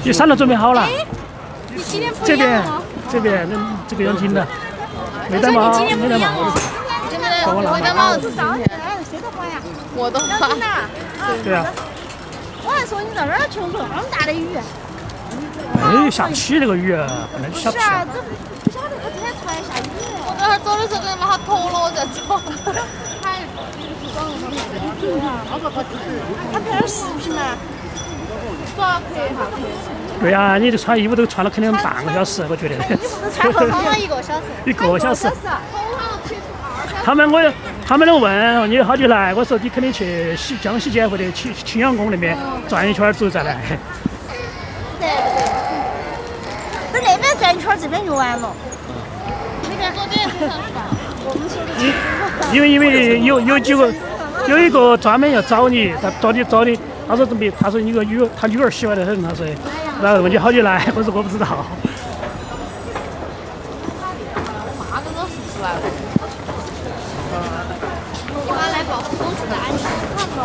你衫都准备好了？你今天不这边一样吗？这个用紧的，没戴帽，没戴帽子。我戴帽子，谁都花呀？我都花。对啊。我还说你到哪儿去？我说那么大的雨。哎，下不起这个雨，本来就下不起。是啊，都不晓得我今天突然下雨。我这儿走的时候，跟把它脱了，我再走。他拍点视频嘛。多少克哈？对呀，你这穿衣服都穿了肯定半个小时，我觉得。衣服都穿了，穿了1个小时。1个小时。他们都问你好久来，我说你肯定去江西街或者青阳宫那边转一圈之后再来。对。在那边转一圈，这边就完了。那边坐电梯上去吧。因为有一个专门要找你，他找你，他说准备，他说他女儿喜欢得很，他说，然后问你好久来，我说我不知道。哪个都是出来了。我来保护公主的安全，看不到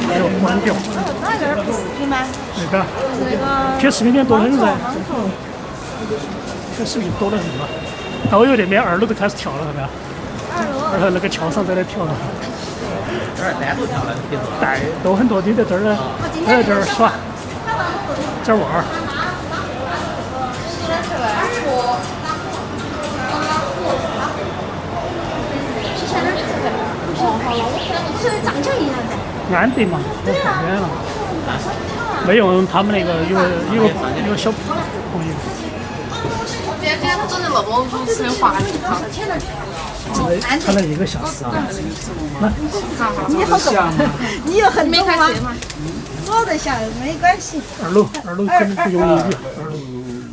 没有关掉。哪个拍视频吗？那个拍视频店多得很噻，拍视频多得很嘛。导游那边2楼都开始跳了，看到没有？2楼那个桥上在那跳了。带都很多，你在这儿呢，在这儿耍，这儿玩。是长脚一样的。安定嘛，我太远了，没用他们那个有小朋友。今天他真的那么如此的滑稽哈。看了1个小时啊！你好够，你又很懂吗？我在想没关系。2楼肯定不容易雨，2楼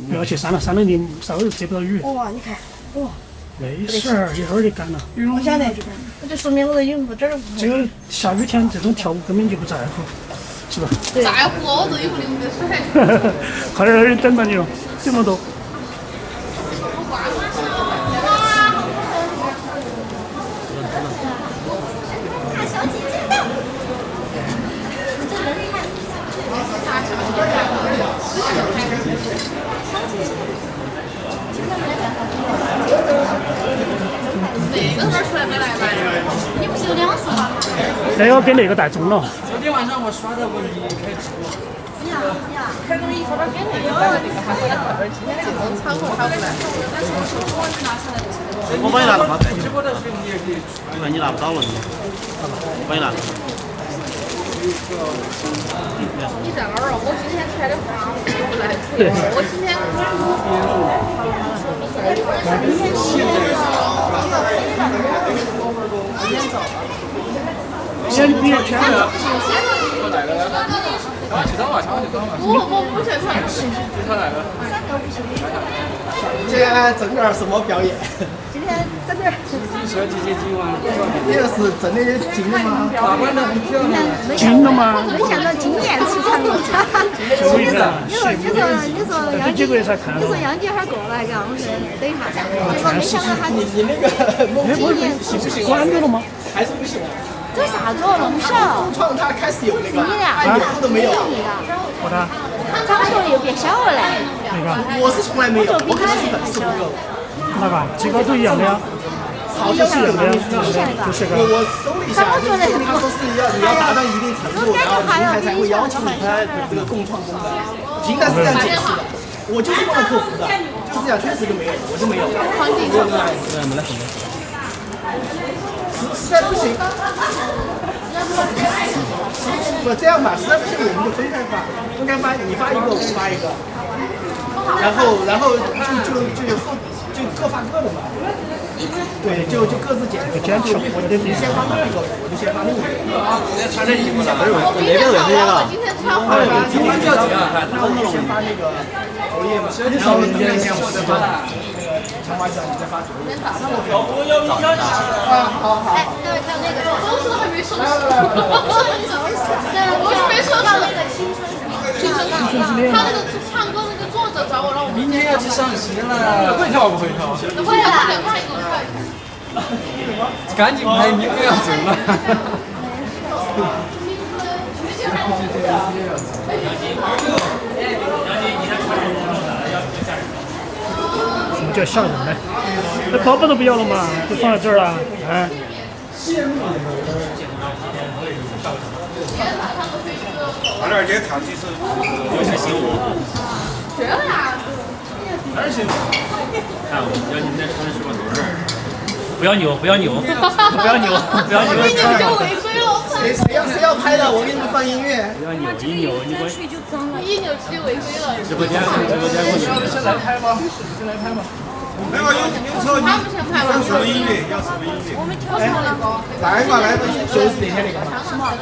不要去3楼，3楼你稍微遮不到雨。哇，你看，哇，没事儿，一会儿就干了。我晓得，那就说明我的衣服这儿。这个下雨天这种跳舞根本就不在乎，是吧？在乎我这衣服淋的水。快点儿等到你了，这么多。那个哪儿出来没来吧？你不是有2束吗？那个跟那个带中了。昨天晚上我刷到过你开直播。开东西发点给那个带了那个，还是今天这种场合还不来。我帮你拿了。直播的时候你也可以。你看你拿不到了你。我帮你拿。你在哪儿啊？我今天开的花，我不来。我今天。先别全了。我不想穿。今天整点什么表演？今天整点。设计些今晚。你这是真的金的吗？打扮的很漂亮。金的吗？没想到惊艳出场了。你说杨姐，你说杨姐还过来嘎，我说等一下，结果没想到她你那个惊艳行不行？关掉了吗？还是不行啊？这啥子哦，那么小？共创它开始有那个你俩按钮都没有。我的长得又变小了嘞。那个我是从来没有，我肯定是粉丝没有。那个这个都一样的呀，好像是一样的，就是个。我搜了一下，就是他说是你要达到一定程度，然后平台才会邀请你这个共创功能。平台是这样解释的，我就是忘了客服的，就是这样，确实就没有，我就没有。实在不行，不这样吧，实在不行我们就分开发，你发一个，我发一个，然后就各发各的嘛。对，就各自剪。你先发那个，我就先发另一个。穿这衣服了，不是那边为什么了？今天穿花了。今天叫几个？然后你先发那个头页嘛，然后你先我再发强化奖，你再发头页。好。哎，对，还有那个收拾还没收拾。我是没收拾。青春，他那个唱歌那个作者找找我，让我明天要去上学了，会跳不会跳？会啊，快给我跳一下。赶紧拍，明天要走了。什么叫吓人呢？那包包都不要了嘛，就放在这儿了，哎。俺那儿这场地是有些新物。学了呀。看我要你们在穿的是吧？都是。不要扭，不要扭，不要扭，不要扭。你们就违规了。谁要拍的？我给你们放音乐。不要扭，一扭你会。一扭直接违规了。直播间过去。先来拍吗？先来拍吗？那个有车，你要什么音乐？要什么音乐？我们跳上了高。来嘛来嘛，就是那天那个嘛。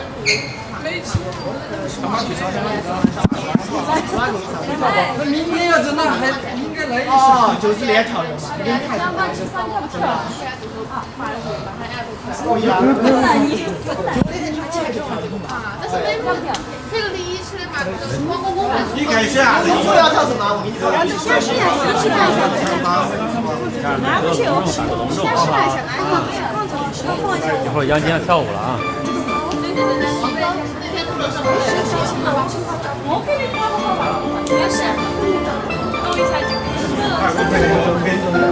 那明天要真的还应该来一首。哦，就是那条的嘛。但是没放掉，这个第一次嘛，光光光。你看一下，你说要跳什么？我给你说。一会儿杨晶要跳舞了啊！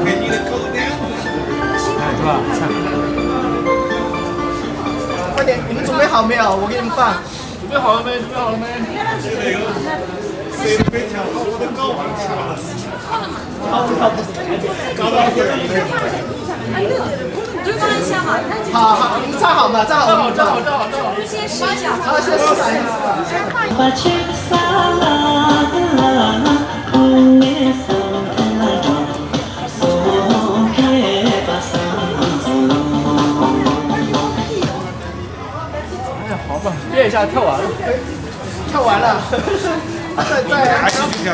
给你的口袋。是吧？快点，你们准备好没有？我给你们放。准备好了没？准备好了没？谁没跳好？我的高忘跳了。好，你们站好嘛，站好。先试一下。好，先试一憋一下，跳完了。跳完了。再。还是这样。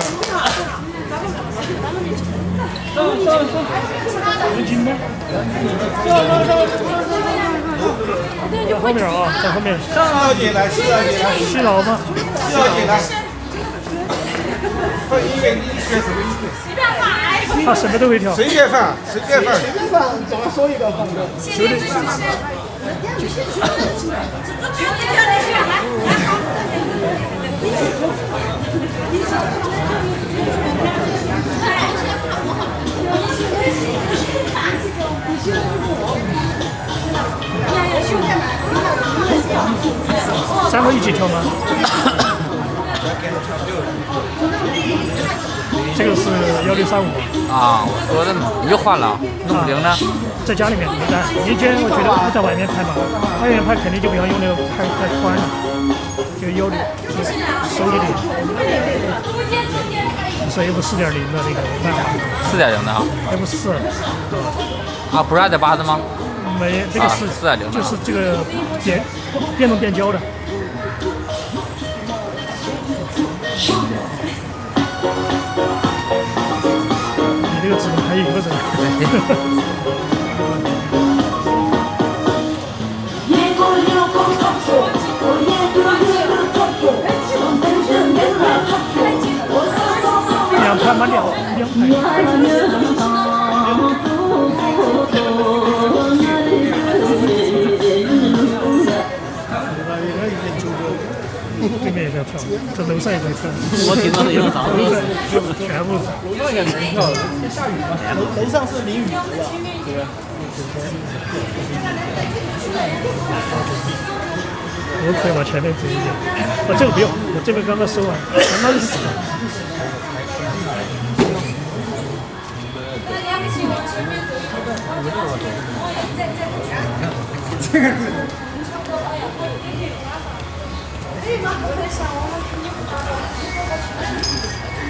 有紧吗？后面啊，在后面。小姐来，小姐来，洗脑吗？小姐来。放音乐，你选什么音乐？他什么都会跳。随便放，随便放。随便放，总要说一个放的。三个一起跳吗？这个是1035啊，我说的又换了，弄不灵呢。在家里面没带。以前我觉得不在外面拍嘛，外面拍肯定就不要用那个拍太宽了，就160，收一点。是 F4.0的那个漫画。4.0的啊 F4。啊，不是2.8的吗？没，这个是4.0的，就是这个电动变焦的。你这个只能拍一个人。2拍吗？2拍。对面也在跳，这楼上也在跳。我听到的有啥？全部。楼上也能跳，下雨吗？楼上是淋雨的。对吧？我可以往前面走一点。我这个不用，我这边刚刚收完，相当于死了。这个。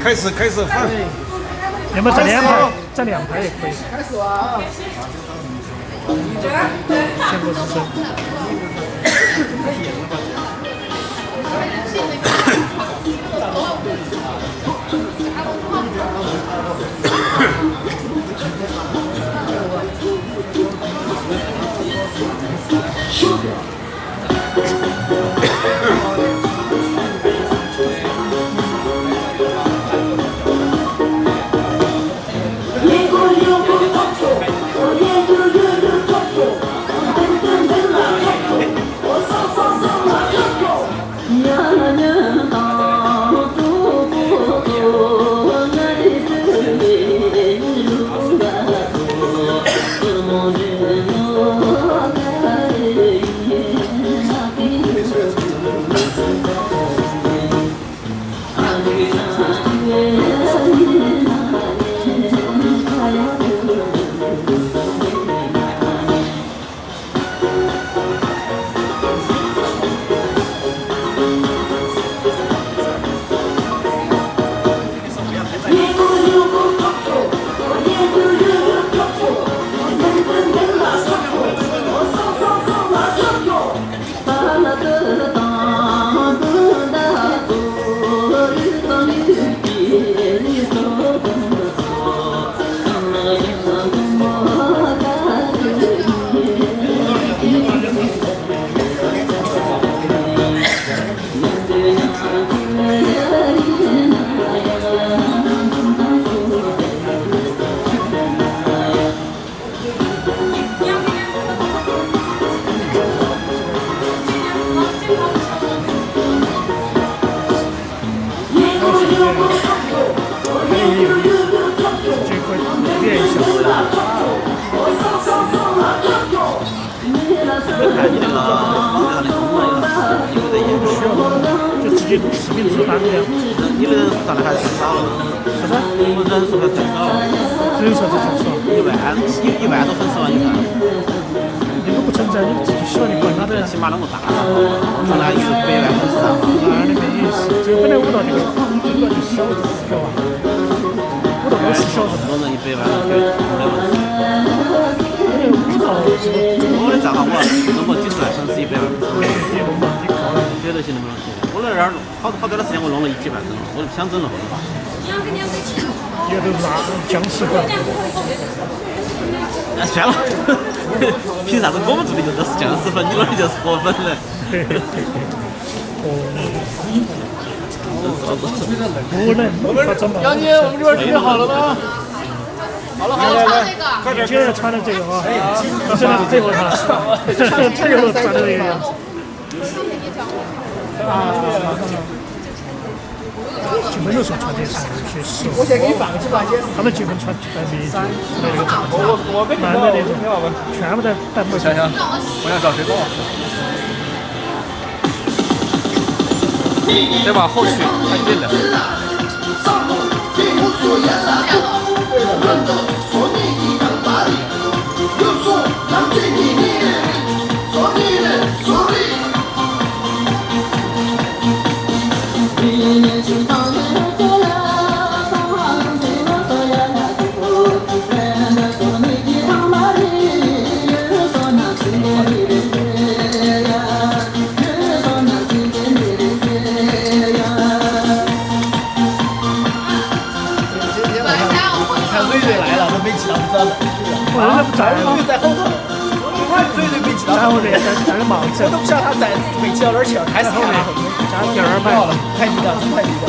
开始放。有没有站2排？站2排也可以。开始啊！先过直升。看你那个网站的功能有没得延续，就直接视频直播这样。你的人数上来还是太少了，啥子？我人数还是太少了，人数太少。1万多粉丝嘛，你看，那个不存在，你自己喜欢就管他的。起码那么大，上来100万粉丝上，那没意思。这个本来5道就小，晓得吧？5道都是小的。多人100万就没问题。5道这个我的账号中国几十万粉丝100万粉丝，也弄嘛，你高了。绝对性的没问题。我在这儿好短的时间我弄了1几万整了，我就不想整了后头。也都是僵尸粉。哎，算了，凭啥子我们做的就都是僵尸粉，你那里就是活粉嘞？不能，杨姐，我们这边准备好了吗？好了，快点。今天穿的这个啊，真的配合他，这个穿的这个样子。结婚的时候穿的是些时候，我先给你放个几把钱。他们结婚穿那个帐篷，男的那种，全部在不想想，我想找水宝。得往后去，太近了。我那不在吗？在后头，嘴都没记到。然后呢，戴个帽子，我都不晓得他在没记到哪儿去了，还是后面加第2排，排第2，真排第2。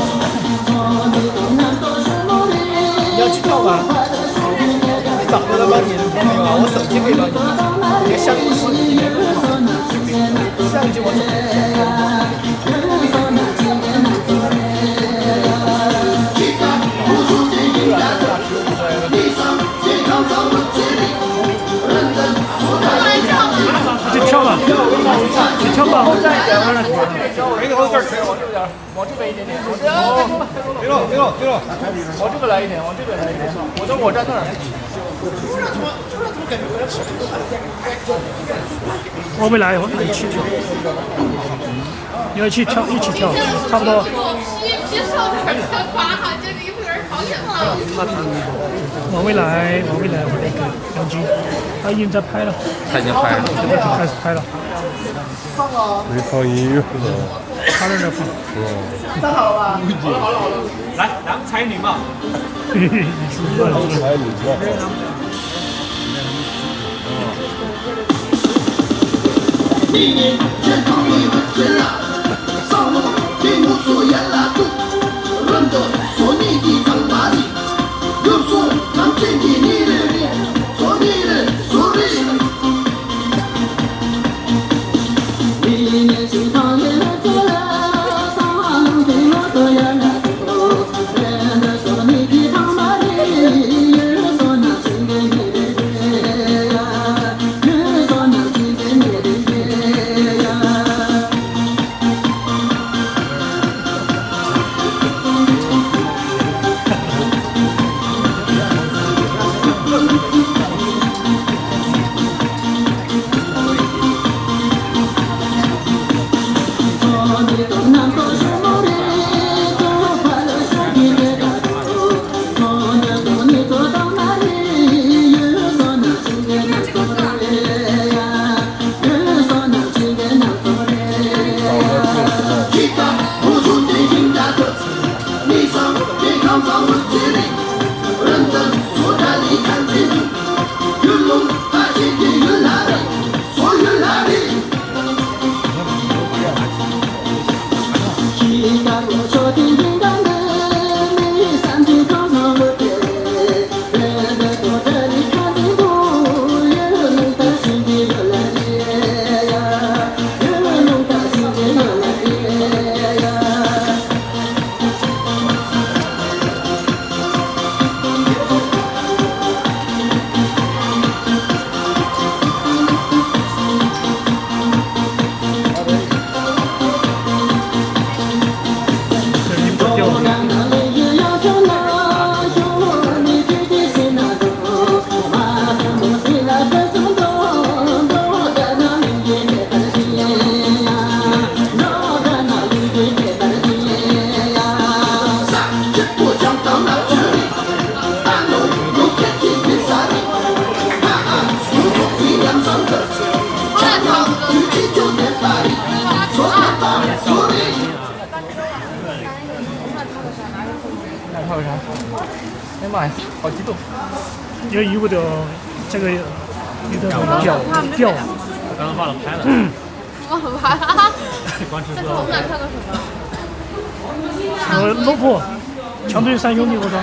你要去跳吗？你找不到帮你，没有啊，我手机可以帮你。你相机是相机我走。就跳吧，你跳吧。这个往这儿推，往这边一点点。对了，往这个来一点，往这边来一点。我站那儿。我没来，我们一起跳。你要一起跳，差不多。我没来，我那个杨军，他已经在拍了，他已经拍了，开始拍了。没放音乐了。他那在放。站好了吧？好了，来，咱们彩铃嘛。彩铃吧。你健康你们最辣，上路听我说也拉肚，认得说你的长马里，又说能见你的脸，说你的说的。你年轻常也做了，上路听我说也拉肚，认得说你的长马里，又说能见你的脸呀，又说能见你的脸。哎呀妈呀，好激动！有的这个有的掉。刚刚忘了拍了。忘了拍了。光吃我们俩看到什么？老婆，强队三兄弟，我操！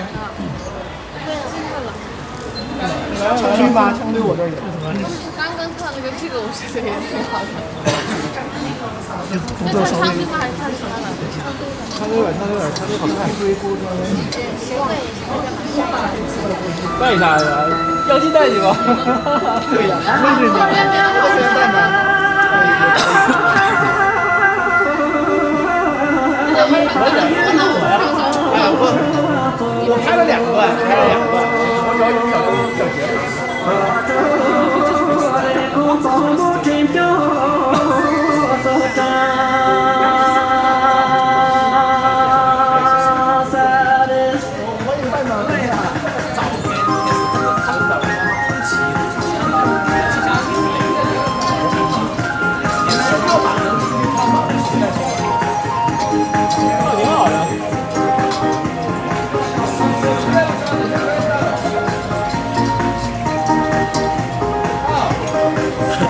强队吧，强队我这儿有。刚刚看那个这个，我觉得也挺好的。动作稍微。还是看什么了？强队好看。带一下要鸡带你吧。对呀，我喜欢带吗？我拍了2段，我找有小节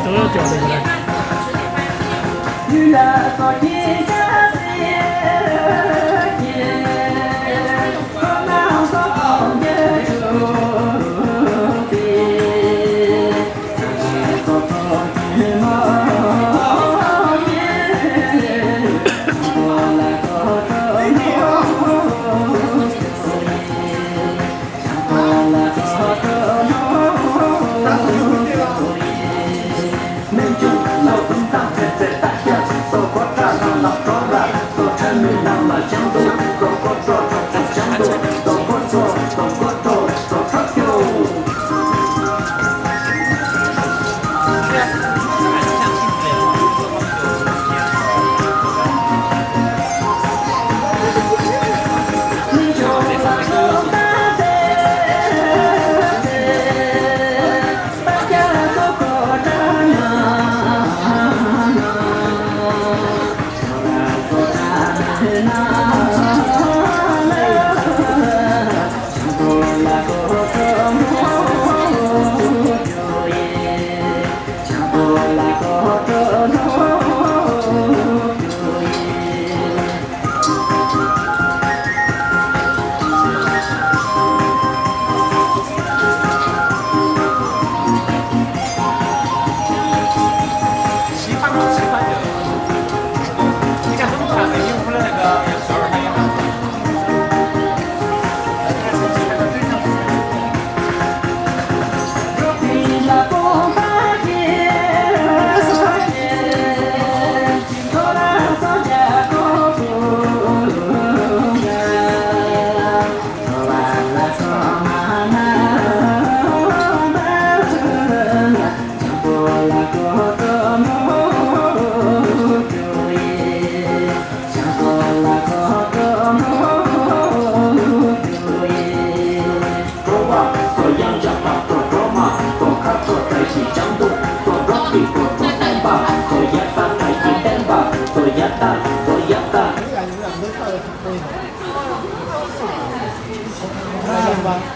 都要掉下来。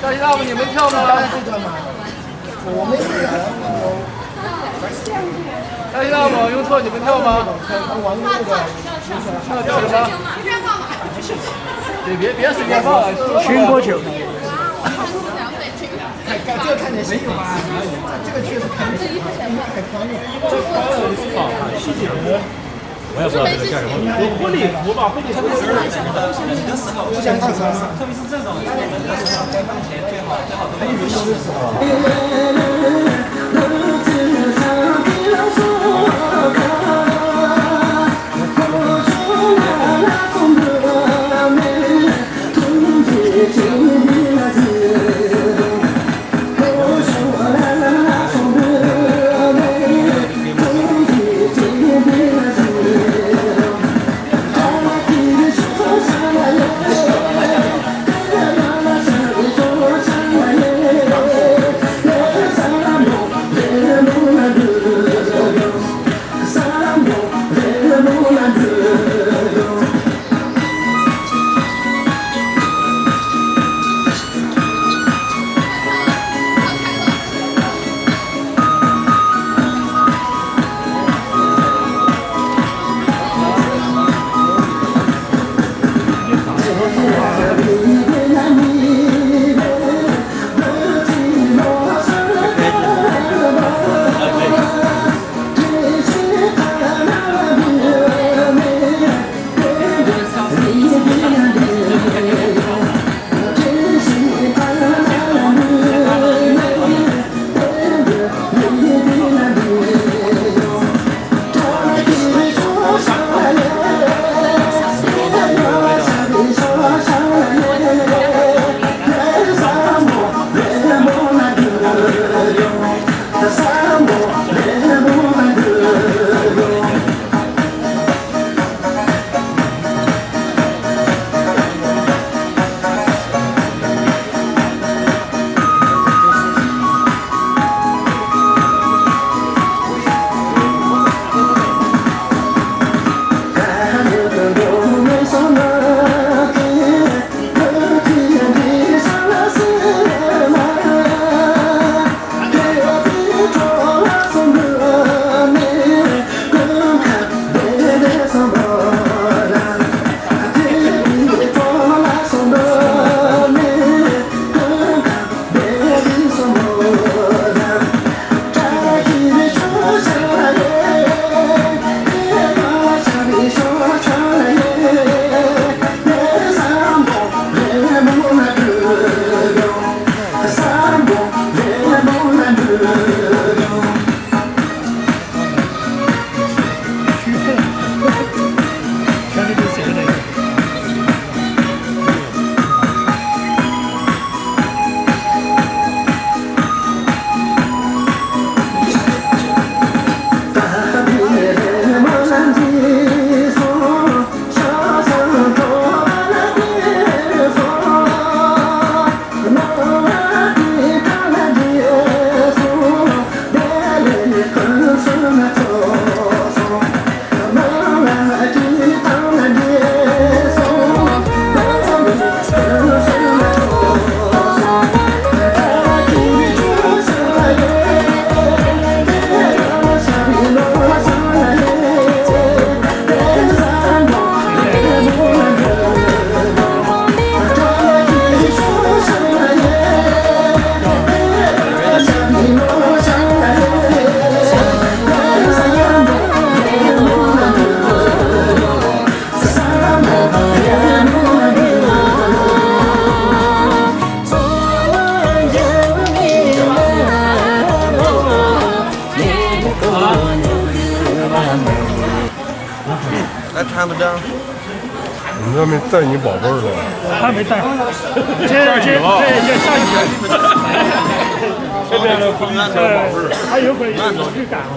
赵新大夫，你们跳吗？我没赵新大夫，用错你们跳吗？跳什么？别随便放，寻过去。这个看点谁有啊？这个确实看点谁太宽了。这宽了就好看，细节。我也不知道这个叫什么。有婚礼服吧，婚礼服不想看啥，特别是这种，在你们的时候该当前最好都没有修的时候。Let's 全力都写的那个。还谈不上。你那没带你宝贝儿了？还没带，这下雨这边的不理解宝贝儿。还有会有雨感哦。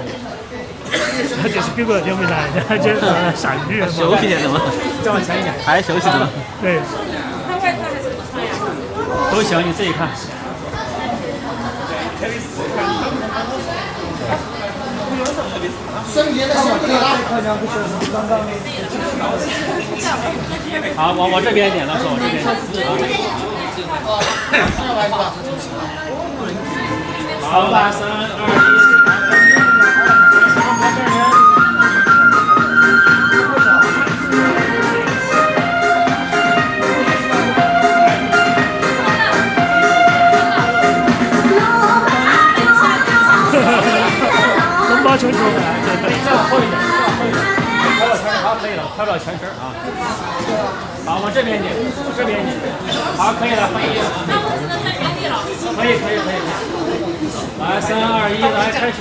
这是别个就没来，这下雨。休息的嘛，再往前一点，还休息的嘛。对。都行，你自己看。好，往这边一点，老师，往这边。好，来3、2、1。龙八球球，再往后一点，开到全身，好，可以了，开到全身啊。好，往这边一点，往这边一点，好，可以了，翻译。那我只能在原地了。可以。来，3、2、1，来，开始。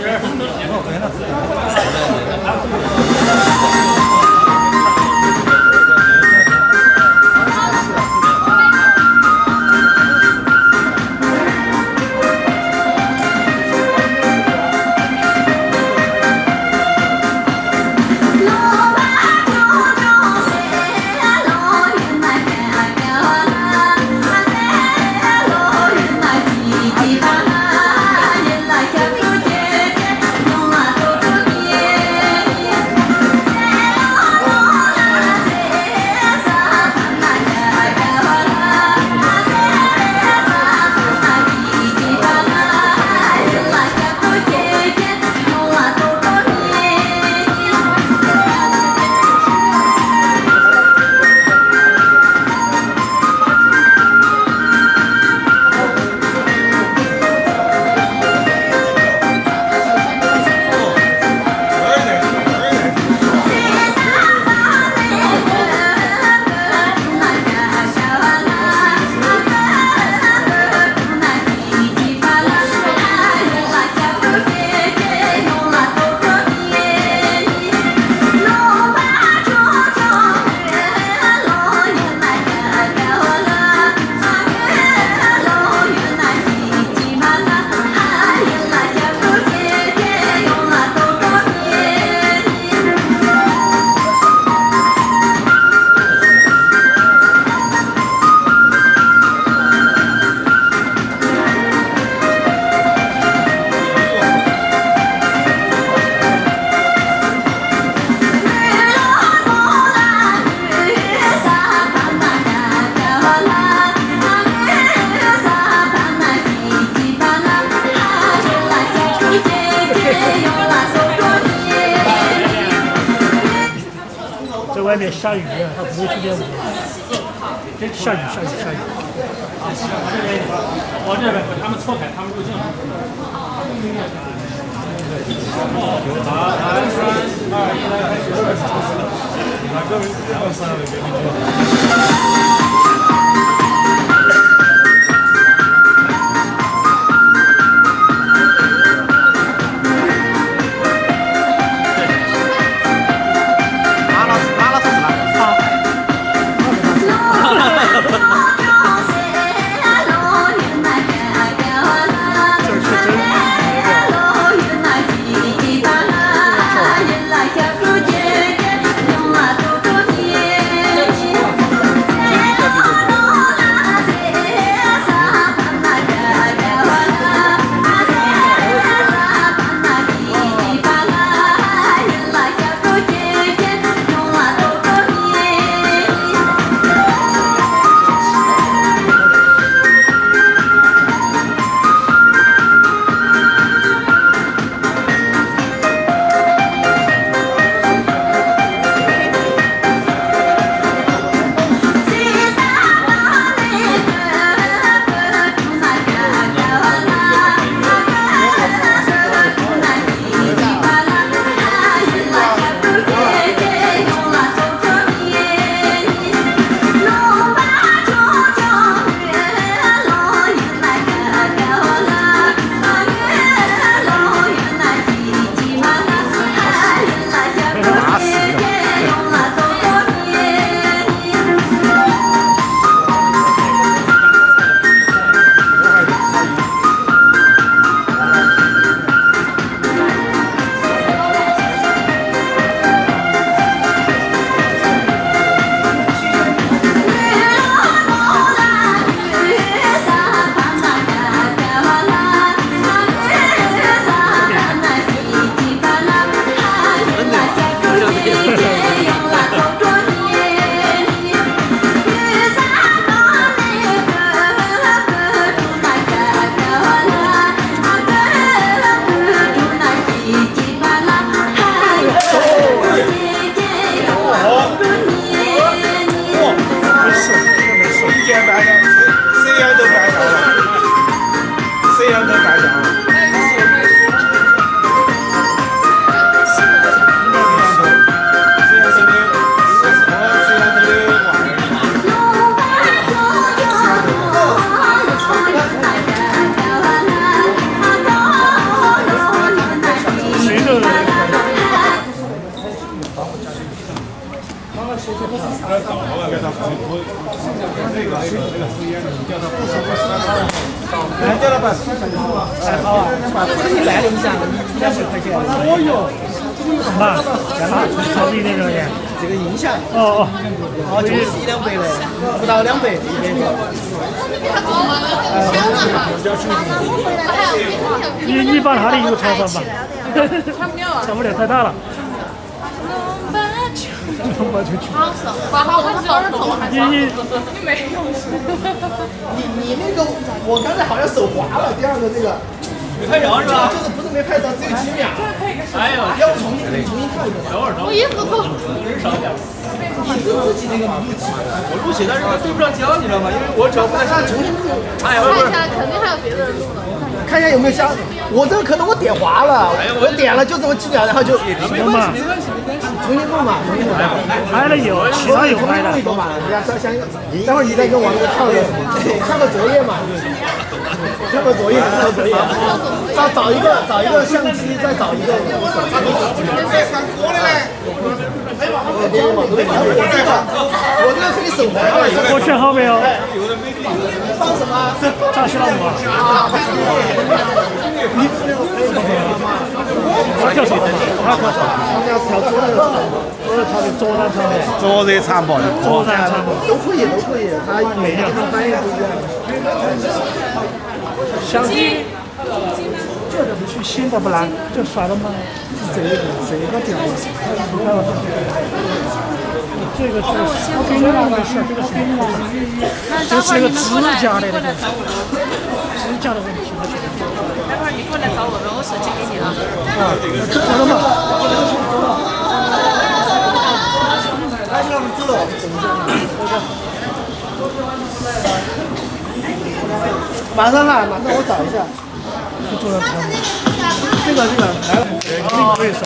外面下雨了，他不会去练舞。下雨。往这边，把他们错开，他们入镜。好，来3、2、1，来开始。摄像头干掉了。哎，叫他把思想还好啊，把自己来影响200块钱。哦哟，妈，超比那个呀？这个音响。哦，就是100-200的，不到200一边的。你把他的油插上吧，插不了太大了。你那个，我刚才好像手滑了，第二个这个。没拍着是吧？就是不是没拍着，只有几秒。哎呦，要重新看一个。等会儿。我衣服脱。少点。你是自己那个录起的，我录起，但是对不上焦，你知道吗？因为我只要不太重新录。哎，看一下，肯定还有别的人录的。看一下有没有香，我这个可能我点滑了，我点了就这么几秒，然后就没关系，没关系。重新录嘛，重新录。拍了有，其他有拍的。重新录一个嘛，人家相待会儿你再跟网络跳个什么，跳个作业嘛，跳个作业，跳个作业。找一个相机，再找一个手机。上课的嘞。我这个可以手滑了。我选好没有？放什么？炸西兰花。他跳啥的嘛？他跳啥？他们要跳左的，左单唱的。昨日长跑，左单唱都可以，他每个地方翻译不一样。相机。这个不去新的不难，就耍了吗？这个掉了，这个是我给你了，没事，这个是给你了。这是个指甲的那个，指甲的问题。待会儿你过来找我们，我手机给你了。这了吗？来，让我们知道。马上来，马上我找一下。做了差不多。这个来了，可以算。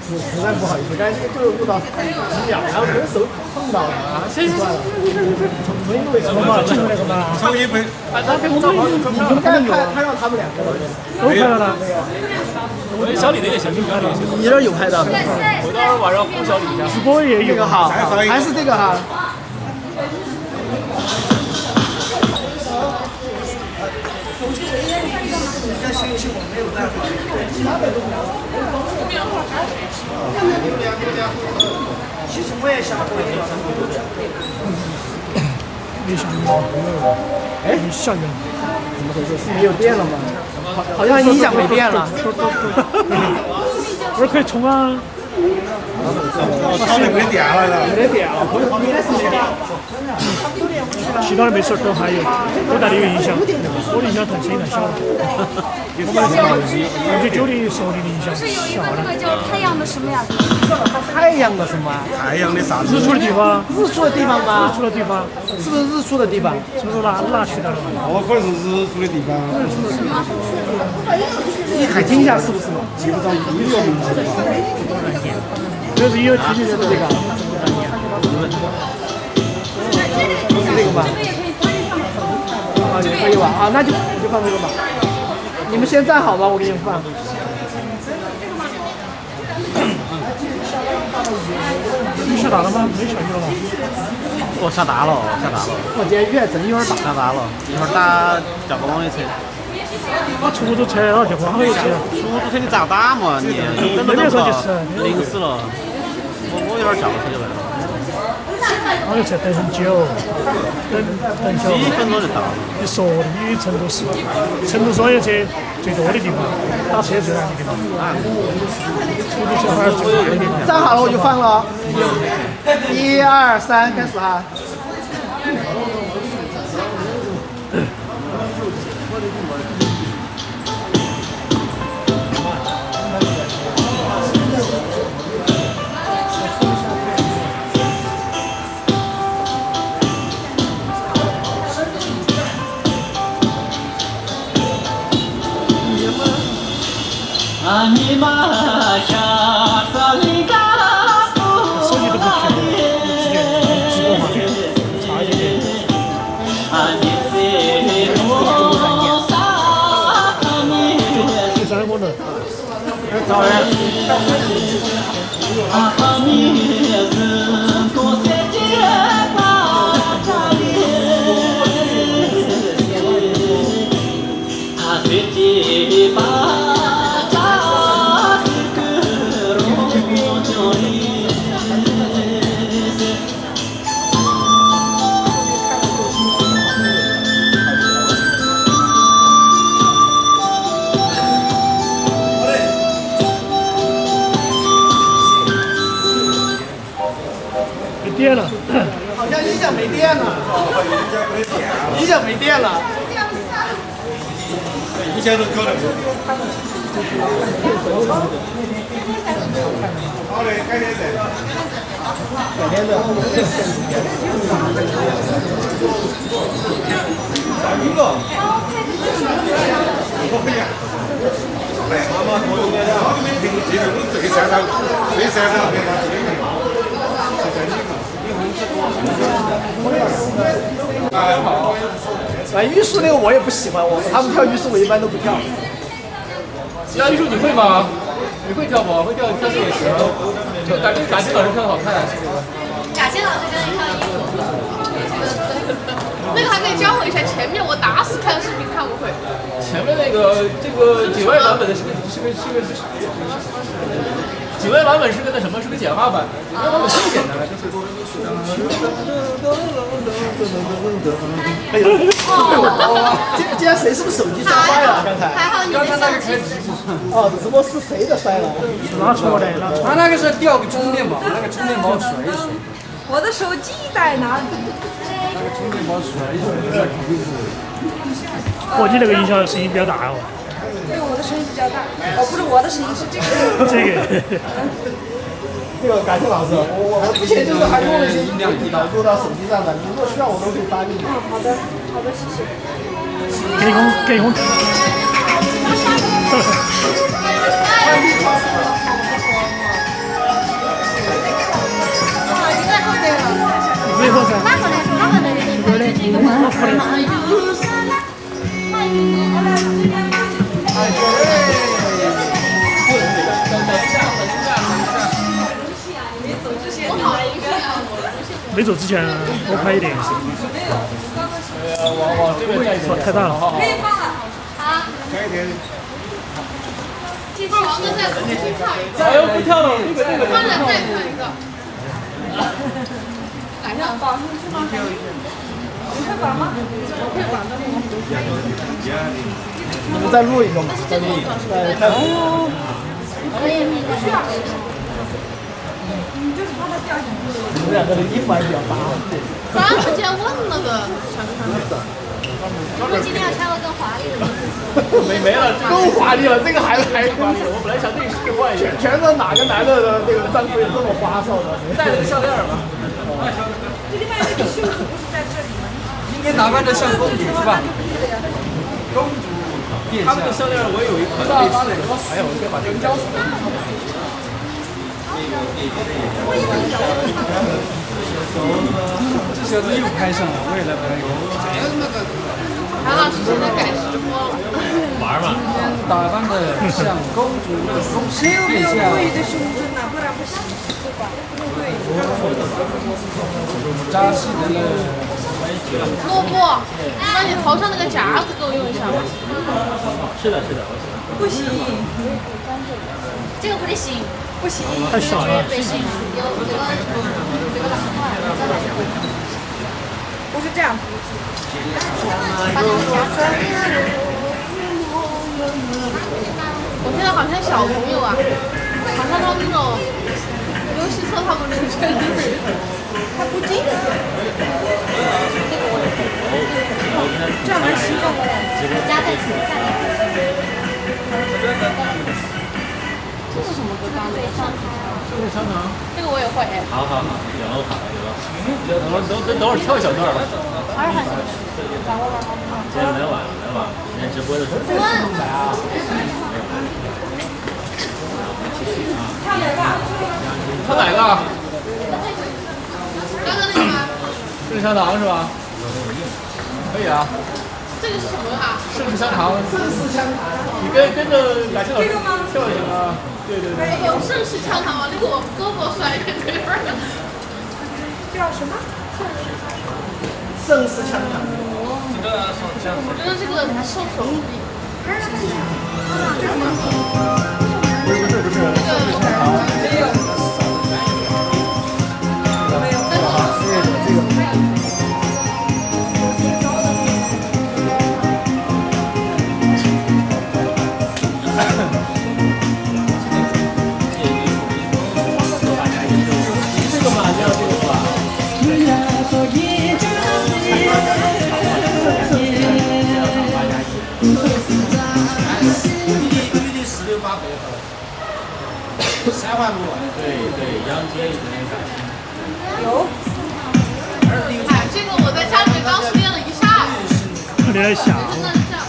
实在不好意思，刚才就是录到10秒，然后跟手碰到了，习惯了。什么嘛？进那个嘛？抽一杯。你刚才拍到他们2个了，都拍到了。我小李那个行，小李行。你这有拍到？我到时候晚上哄小李一下。直播也有。这个好，还是这个哈。其实我也想过一个。没下雨。哎，下雨了。怎么回事？是没有电了吗？好像音响没电了。不是可以充啊？烧的没电了，没电了，应该是没电。其他的没事，都还有，都带了一个音响。我的音响太声音太小了。我就9的手里的音响小了。那个叫太阳的什么呀？太阳的什么？太阳的啥子？日出的地方。日出的地方吗？日出的地方。是不是日出的地方？是不是哪去的了？哦，可能是日出的地方。你还听一下是不是？记不到音乐名字了。就是有听见这个。是这个吧？啊，也可以吧？啊，那就放这个吧。你们先站好吧，我给你们放。雨下大了吗？没下雨了吧？哦，下大了，下大了。我今天雨还真有点大。下大了，一会儿打叫个网约车。我出租车了，就网约车。出租车你咋打嘛？你等都等不到，淋死了。我有点叫车就来了。网约车等很久，等久。几分钟就到了。你说的，你成都是网约车最多的地方，打车最难的地方。出租车反而最多的地方。站好了我就放了。1、2、3，开始哈。手机都不屏幕，直播画面，差一点点。第三功能。找人。没电了，好像音响没电了，音响没电了。一下都搞了。好嘞，改天再。改天的。打晕了。来，妈妈多用点啊！这个这个山上，这山上别拿这个。反正玉树那个我也不喜欢，他们跳玉树我一般都不跳。其他玉树你会吗？你会跳不？会跳这个也行。就感觉贾欣老师跳的好看。贾欣老师跟你跳衣服。那个还可以教我一下，前面我打死看视频看不会。前面那个这个景外版本的是个景外版本是个那什么，是个简化版。景外版本最简单的就是。今天谁是不是手机摔坏了？刚才。还好你的相机。哦，直播是谁的摔了？拿错的，拿错。他那个是掉个充电宝，那个充电宝甩一甩。我的手机在哪里？那个充电宝甩一甩，我你那个音响声音比较大哦。对，我的声音比较大。哦，不是我的声音，是这个。这个。这个感谢老师，我之前就是还用了一些音量导入到手机上的，你如果需要我都可以发给你。好的，好的，谢谢。给红。没错噻。哪个来？我出没走之前多拍一点。往这边带一点。太大了。可以放了。好。改天。继续，王哥再重新跳一个。哎呦，不跳了，那个。换了再跳一个。来上绑上去吗？你会绑吗？我会绑的。你们再录一个嘛？再录一个。哦。可以，不需要。就是怕它掉进去。你们两个的衣服还比较搭。咱们之前问那个穿不穿？我们今天要穿个更华丽的衣服。没了，更华丽了，这个还华丽。我本来想内饰换一下，全是哪个男的那个战服有这么花哨的？带了个项链吧。这里面那个袖子不是在这里吗？应该打扮的像公主是吧？公主。他们的项链我有一款类似的，哎呀，我先把这个交出来。这小子又拍上了，我也来拍一个。韩老师现在改直播了。玩嘛。打扮的像公主那种，谁有没有对的胸针呐？不然不行，对吧？对。扎实的呢。萝卜，你把你头上那个夹子给我用一下。是的，是的。不行。这个不得行。不行。太小了。不行。不是这样。我现在好像小朋友啊，好像他那种游戏册他们出现的，他不进。这样蛮习惯的。加在裙下面。这是什么歌？刚才上这个香肠。这个我也会。好，有了，等会儿跳一小段吧。今天来晚，今天直播的时候。他哪个？刚刚那个吗？是香肠是吧？可以啊。这个是什么啊？盛世香肠。盛世香肠。你跟着雅琪老师跳一下啊。对对对。有盛世香肠吗？那个我胳膊摔一个腿儿。叫什么？盛世香肠。我觉得这个受手力。不是。3环路，对，杨街一边有。哎，这个我在家里面当时练了一下午。有点小。真的是这样。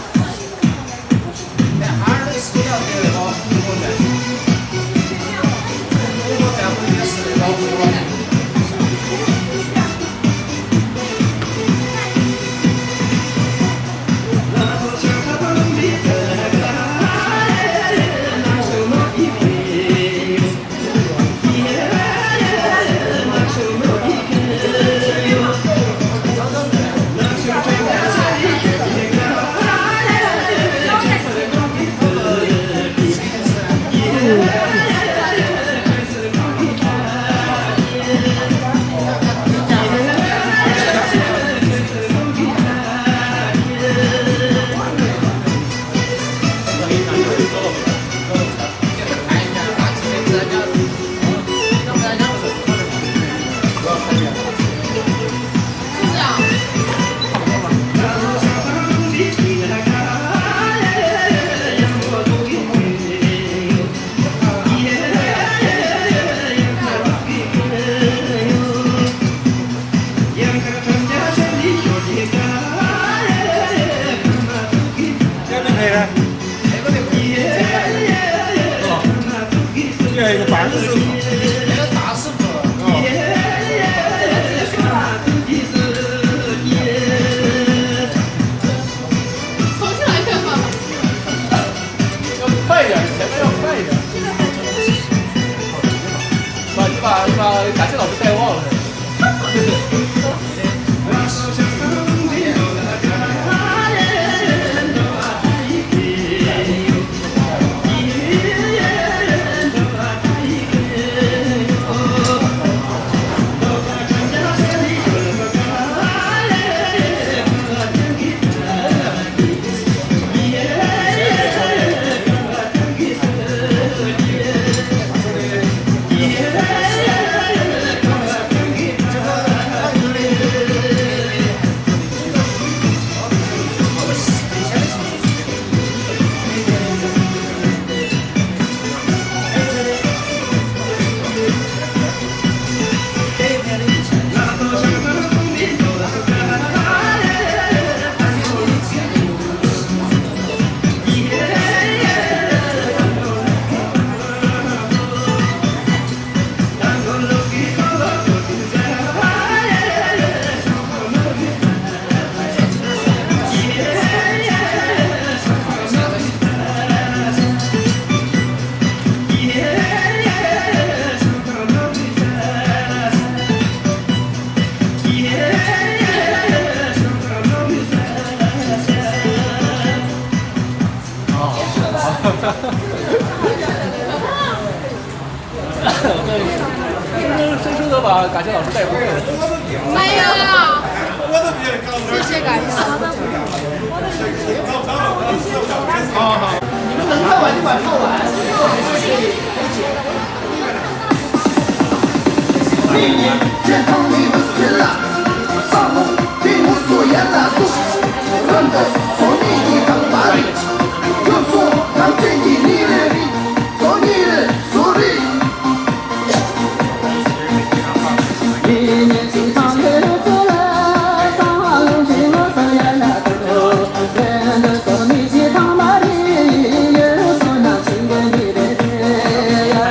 这一个半个师傅，那个大师傅，重新来一遍吧。要快一点，前面要快一点。你把感谢老师带忘了。深深的把感谢老师带回来。没有呀。谢谢感谢。好，你们能看完就把它看完。明年健康你们全了，上路并无所言了，真的说你的康巴里，就说让经济你的力，说你的说力。明年健康也走了，上路并无所言了，真的说你的康巴里，也说那经济你的力。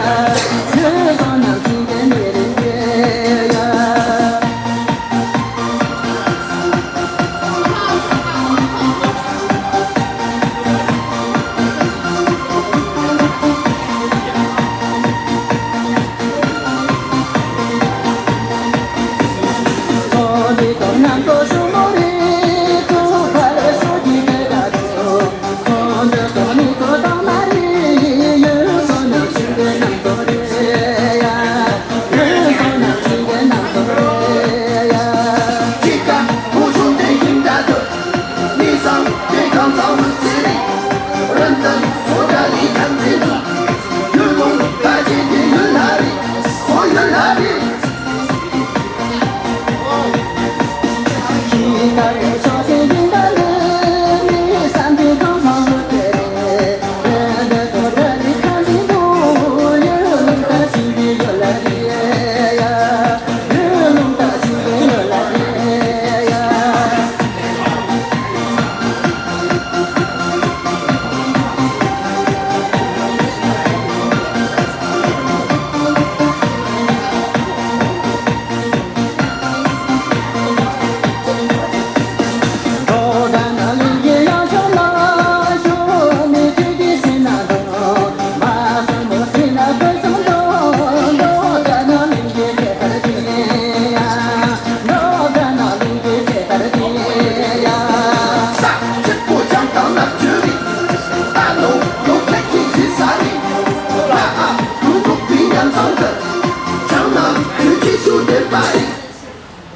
康造物之力，人等所家里看清楚，日龙大姐姐云哪里，我云哪里。一个人说天云的人，你三天高草的人，人的所家里看清楚，日龙大姐姐云哪里呀，日龙大姐姐云哪里呀。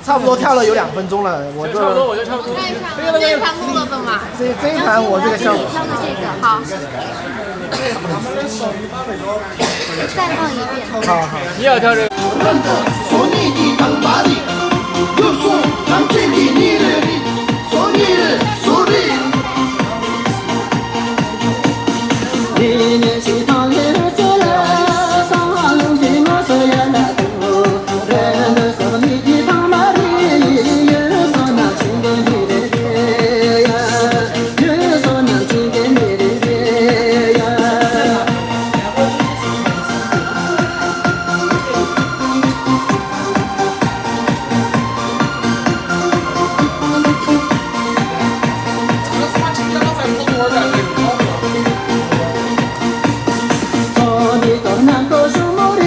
差不多跳了有2分钟了，我这差不多我就差不多。这一盘录了的嘛？这一盘我这个效果。挑的这个好。再放一遍。好好。你要跳这个。索尼的当巴里，又说让这里你的里，索尼的索尼。一年西塘日子了，上路的我说呀那多，人的索尼的当巴里，又说那情的你的呀，又说那情的你的呀。做你做男做树木里，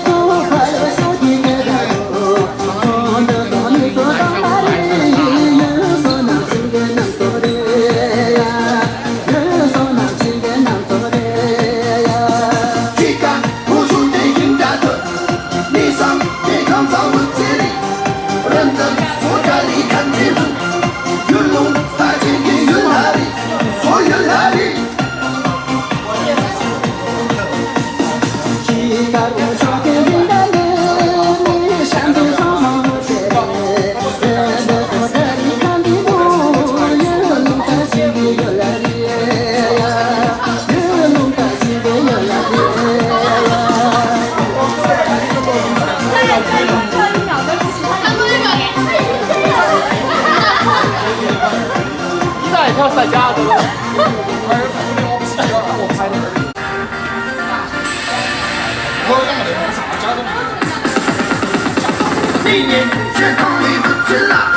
做快乐手提给他做，做的做你做当哪里，又说那情给难做的呀，又说那情给难做的呀。去干付出的应该的，你上你看造物之力，人等所家里看清楚，云龙大姐姐云哪里，我云哪里。一个人说天云的人，你山东好好的人，人的所在里看的多，人龙大姐姐云哪里呀，人龙大姐姐云哪里呀。你咋也跳3家子了？我拍的。历年血统里不知啦。